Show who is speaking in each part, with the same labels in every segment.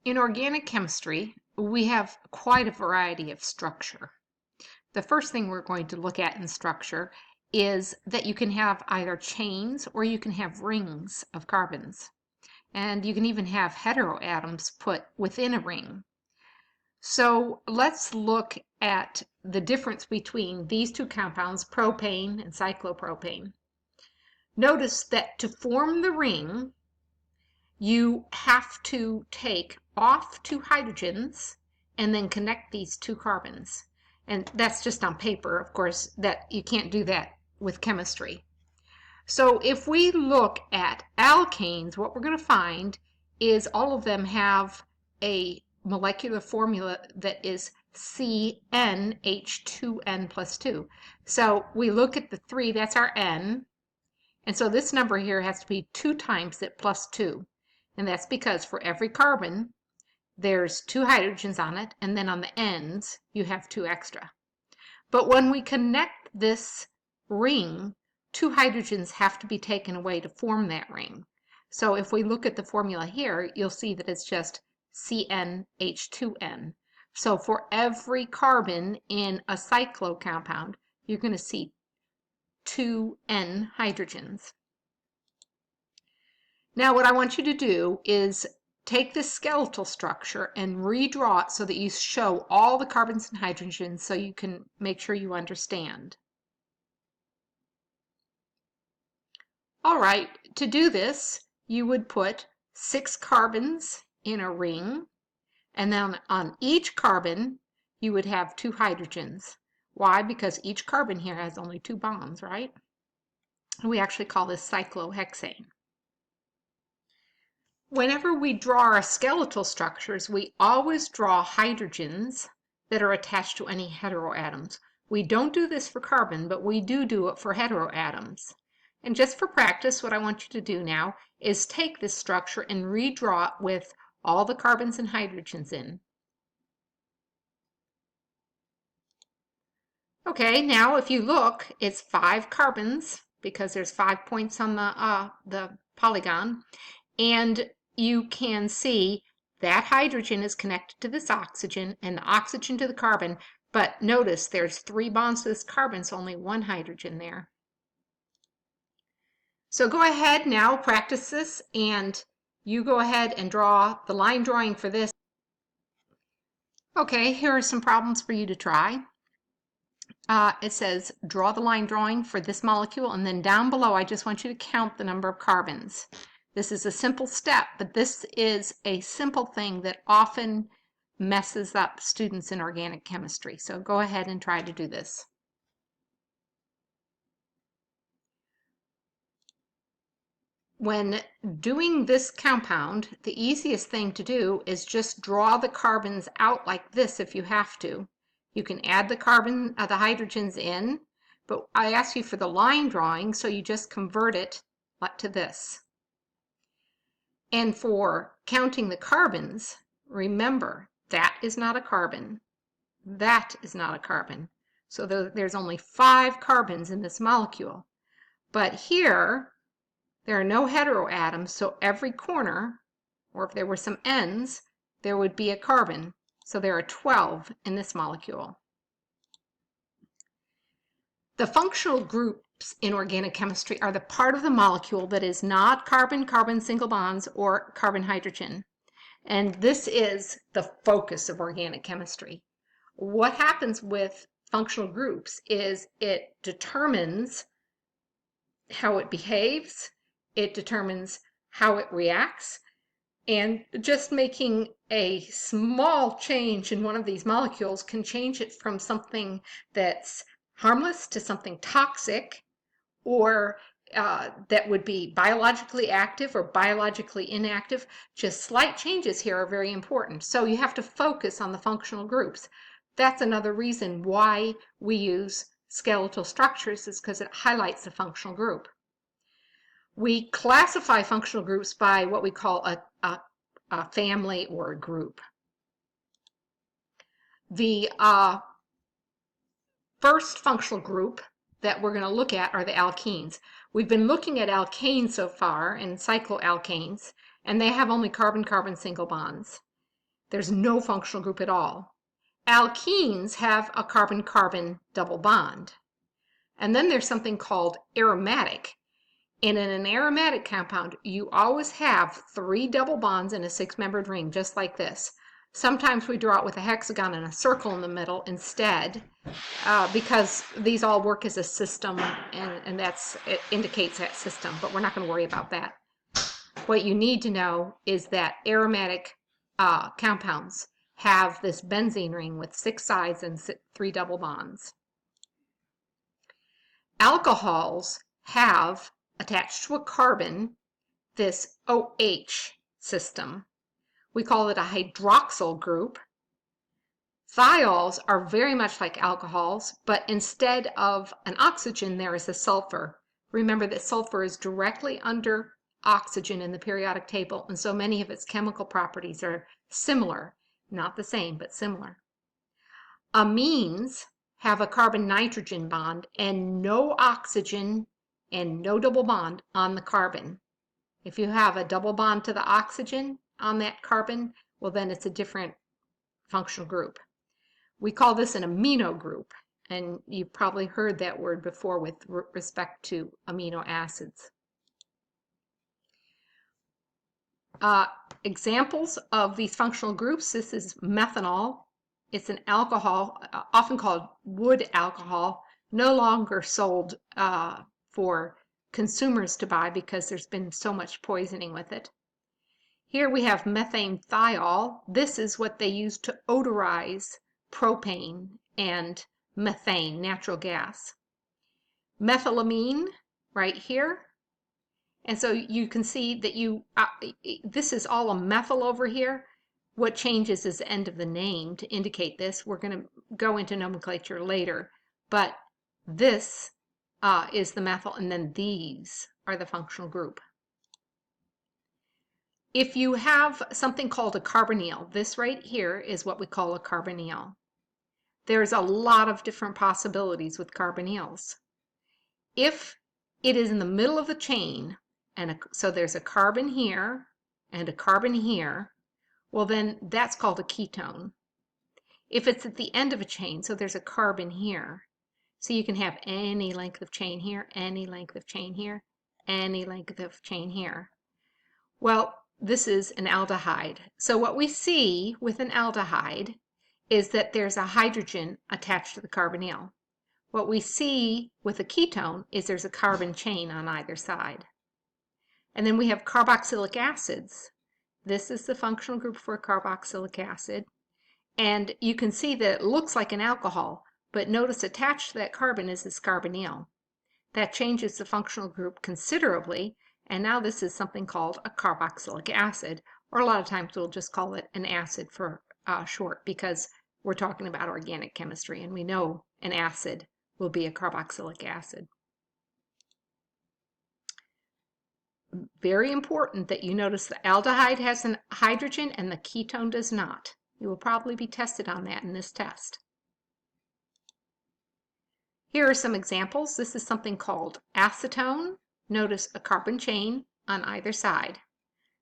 Speaker 1: In organic chemistry, we have quite a variety of structure. The first thing we're going to look at in structure is that you can have either chains or you can have rings of carbons. And you can even have heteroatoms put within a ring. So let's look at the difference between these two compounds, propane and cyclopropane. Notice that to form the ring, you have to take off two hydrogens and then connect these two carbons. And that's just on paper, of course, that you can't do that with chemistry. So if we look at alkanes, what we're going to find is all of them have a molecular formula that is CnH2n plus 2. So we look at the 3, that's our N. And so this number here has to be 2 times it plus 2. And that's because for every carbon, there's 2 hydrogens on it, and then on the ends, you have 2 extra. But when we connect this ring, 2 hydrogens have to be taken away to form that ring. So if we look at the formula here, you'll see that it's just CnH2n. So for every carbon in a cyclo compound, you're going to see 2 N hydrogens. Now what I want you to do is take this skeletal structure and redraw it so that you show all the carbons and hydrogens so you can make sure you understand. All right, to do this, you would put 6 carbons in a ring, and then on each carbon, you would have 2 hydrogens. Why? Because each carbon here has only 2 bonds, right? We actually call this cyclohexane. Whenever we draw our skeletal structures, we always draw hydrogens that are attached to any heteroatoms. We don't do this for carbon, but we do it for heteroatoms. And just for practice, what I want you to do now is take this structure and redraw it with all the carbons and hydrogens in. Okay, now if you look, it's 5 carbons because there's 5 points on the polygon, and you can see that hydrogen is connected to this oxygen and the oxygen to the carbon, but notice there's 3 bonds to this carbon, so only 1 hydrogen there. So go ahead now, practice this, and you go ahead and draw the line drawing for this. Okay, here are some problems for you to try. It says draw the line drawing for this molecule, and then down below I just want you to count the number of carbons. This is a simple step, but this is a simple thing that often messes up students in organic chemistry. So go ahead and try to do this. When doing this compound, the easiest thing to do is just draw the carbons out like this if you have to. You can add the hydrogens in, but I asked you for the line drawing, so you just convert it to this. And for counting the carbons, remember, that is not a carbon. That is not a carbon. So there's only 5 carbons in this molecule. But here, there are no heteroatoms, so every corner, or if there were some ends, there would be a carbon. So there are 12 in this molecule. The functional groups in organic chemistry are the part of the molecule that is not carbon-carbon single bonds or carbon-hydrogen. And this is the focus of organic chemistry. What happens with functional groups is it determines how it behaves, it determines how it reacts, and just making a small change in one of these molecules can change it from something that's harmless to something toxic, or that would be biologically active or biologically inactive. Just slight changes here are very important. So you have to focus on the functional groups. That's another reason why we use skeletal structures, is because it highlights the functional group. We classify functional groups by what we call a family or a group. The first functional group that we're going to look at are the alkenes. We've been looking at alkanes so far, and cycloalkanes, and they have only carbon-carbon single bonds. There's no functional group at all. Alkenes have a carbon-carbon double bond. And then there's something called aromatic. And in an aromatic compound, you always have 3 double bonds in a 6-membered ring, just like this. Sometimes we draw it with a hexagon and a circle in the middle instead, because these all work as a system, and it indicates that system, but we're not going to worry about that. What you need to know is that aromatic compounds have this benzene ring with 6 sides and 3 double bonds. Alcohols have attached to a carbon this OH system. We call it a hydroxyl group. Thiols are very much like alcohols, but instead of an oxygen, there is a sulfur. Remember that sulfur is directly under oxygen in the periodic table, and so many of its chemical properties are similar. Not the same, but similar. Amines have a carbon-nitrogen bond and no oxygen and no double bond on the carbon. If you have a double bond to the oxygen on that carbon, well, then it's a different functional group. We call this an amino group, and you've probably heard that word before with respect to amino acids. Examples of these functional groups: this is methanol. It's an alcohol, often called wood alcohol, no longer sold for consumers to buy because there's been so much poisoning with it. Here we have methane thiol. This is what they use to odorize propane and methane, natural gas. Methylamine right here. And so you can see that this is all a methyl over here. What changes is the end of the name to indicate this. We're going to go into nomenclature later, but this is the methyl, and then these are the functional group. If you have something called a carbonyl, this right here is what we call a carbonyl. There's a lot of different possibilities with carbonyls. If it is in the middle of a chain, so there's a carbon here and a carbon here, well, then that's called a ketone. If it's at the end of a chain, so there's a carbon here, so you can have any length of chain here, any length of chain here, any length of chain here. Well, this is an aldehyde. So what we see with an aldehyde is that there's a hydrogen attached to the carbonyl. What we see with a ketone is there's a carbon chain on either side. And then we have carboxylic acids. This is the functional group for carboxylic acid. And you can see that it looks like an alcohol, but notice attached to that carbon is this carbonyl. That changes the functional group considerably, and now this is something called a carboxylic acid, or a lot of times we'll just call it an acid for short, because we're talking about organic chemistry, and we know an acid will be a carboxylic acid. Very important that you notice the aldehyde has a hydrogen and the ketone does not. You will probably be tested on that in this test. Here are some examples. This is something called acetone. Notice a carbon chain on either side.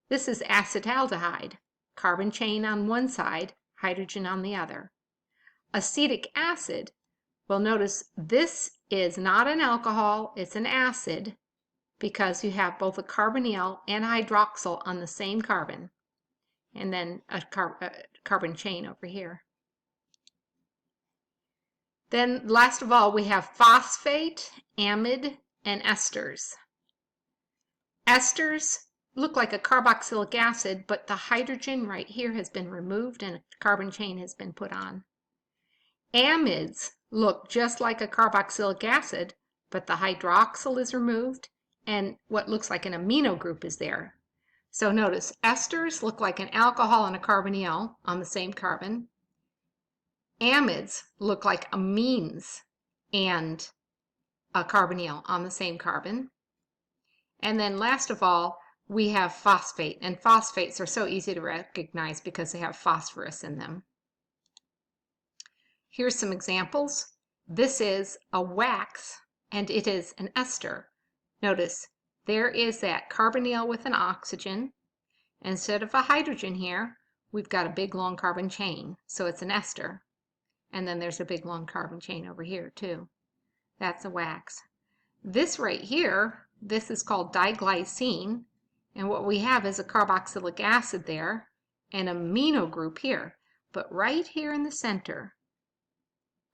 Speaker 1: This is acetaldehyde, carbon chain on one side, hydrogen on the other. Acetic acid, well, notice this is not an alcohol, it's an acid, because you have both a carbonyl and a hydroxyl on the same carbon, and then a carbon chain over here. Then last of all, we have phosphate, amide, and esters. Esters look like a carboxylic acid, but the hydrogen right here has been removed and a carbon chain has been put on. Amides look just like a carboxylic acid, but the hydroxyl is removed and what looks like an amino group is there. So notice esters look like an alcohol and a carbonyl on the same carbon. Amides look like amines and a carbonyl on the same carbon. And then last of all, we have phosphate, and phosphates are so easy to recognize because they have phosphorus in them. Here's some examples. This is a wax, and it is an ester. Notice there is that carbonyl with an oxygen. Instead of a hydrogen here, we've got a big long carbon chain, so it's an ester. And then there's a big long carbon chain over here too. That's a wax. This right here, this is called diglycine, and what we have is a carboxylic acid there and an amino group here. But right here in the center,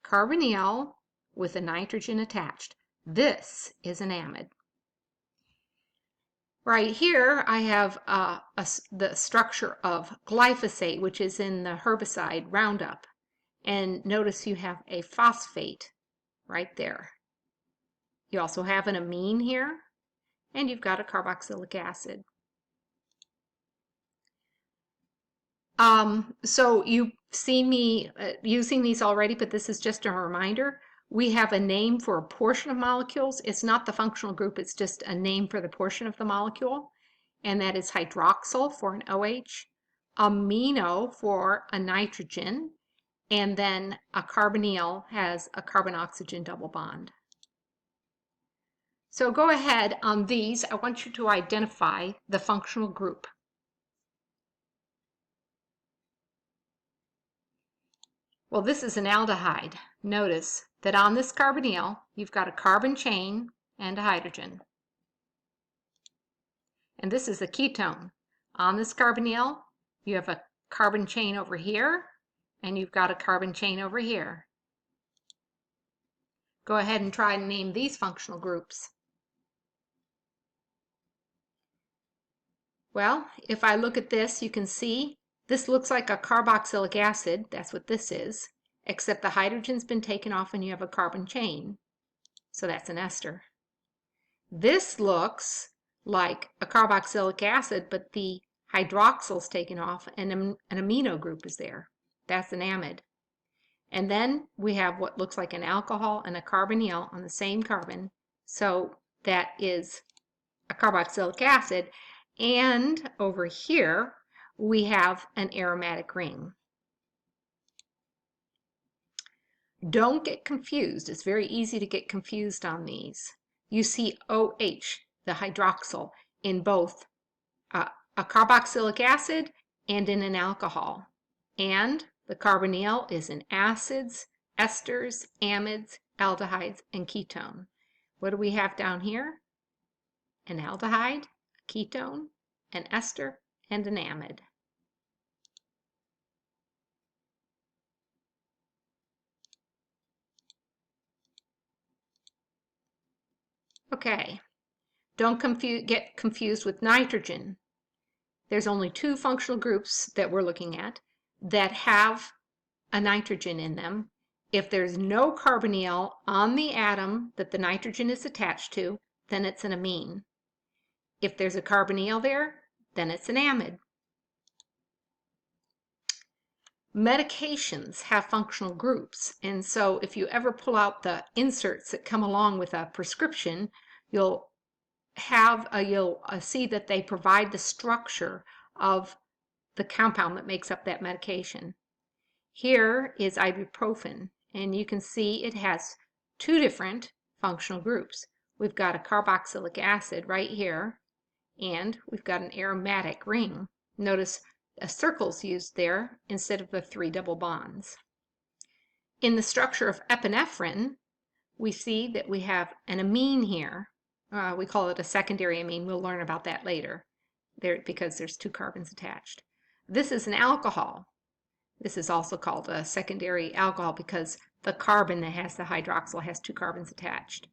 Speaker 1: carbonyl with a nitrogen attached. This is an amide. Right here, I have the structure of glyphosate, which is in the herbicide Roundup. And notice you have a phosphate right there. You also have an amine here, and you've got a carboxylic acid. So you've seen me using these already, but this is just a reminder. We have a name for a portion of molecules. It's not the functional group, it's just a name for the portion of the molecule. And that is hydroxyl for an OH, amino for a nitrogen, and then a carbonyl has a carbon-oxygen double bond. So go ahead on these. I want you to identify the functional group. Well, this is an aldehyde. Notice that on this carbonyl, you've got a carbon chain and a hydrogen. And this is a ketone. On this carbonyl, you have a carbon chain over here, and you've got a carbon chain over here. Go ahead and try and name these functional groups. Well, if I look at this, you can see this looks like a carboxylic acid. That's what this is, except the hydrogen's been taken off and you have a carbon chain. So that's an ester. This looks like a carboxylic acid, but the hydroxyl's taken off and an amino group is there. That's an amide. And then we have what looks like an alcohol and a carbonyl on the same carbon. So that is a carboxylic acid. And over here, we have an aromatic ring. Don't get confused. It's very easy to get confused on these. You see OH, the hydroxyl, in both a carboxylic acid and in an alcohol. And the carbonyl is in acids, esters, amides, aldehydes, and ketone. What do we have down here? An aldehyde, a ketone, an ester, and an amide. Okay, don't get confused with nitrogen. There's only two functional groups that we're looking at that have a nitrogen in them. If there's no carbonyl on the atom that the nitrogen is attached to, then it's an amine. If there's a carbonyl there, then it's an amide. Medications have functional groups, and so if you ever pull out the inserts that come along with a prescription, you'll see that they provide the structure of the compound that makes up that medication. Here is ibuprofen, and you can see it has two different functional groups. We've got a carboxylic acid right here, and we've got an aromatic ring. Notice a circle's used there instead of the 3 double bonds. In the structure of epinephrine, we see that we have an amine here. We call it a secondary amine. We'll learn about that later because there's 2 carbons attached. This is an alcohol. This is also called a secondary alcohol because the carbon that has the hydroxyl has 2 carbons attached.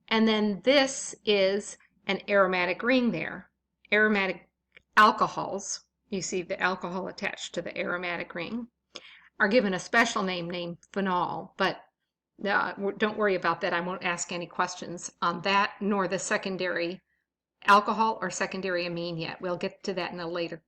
Speaker 1: And then this is an aromatic ring there. Aromatic alcohols, you see the alcohol attached to the aromatic ring, are given a special name named phenol, but don't worry about that. I won't ask any questions on that, nor the secondary alcohol or secondary amine yet. We'll get to that in a later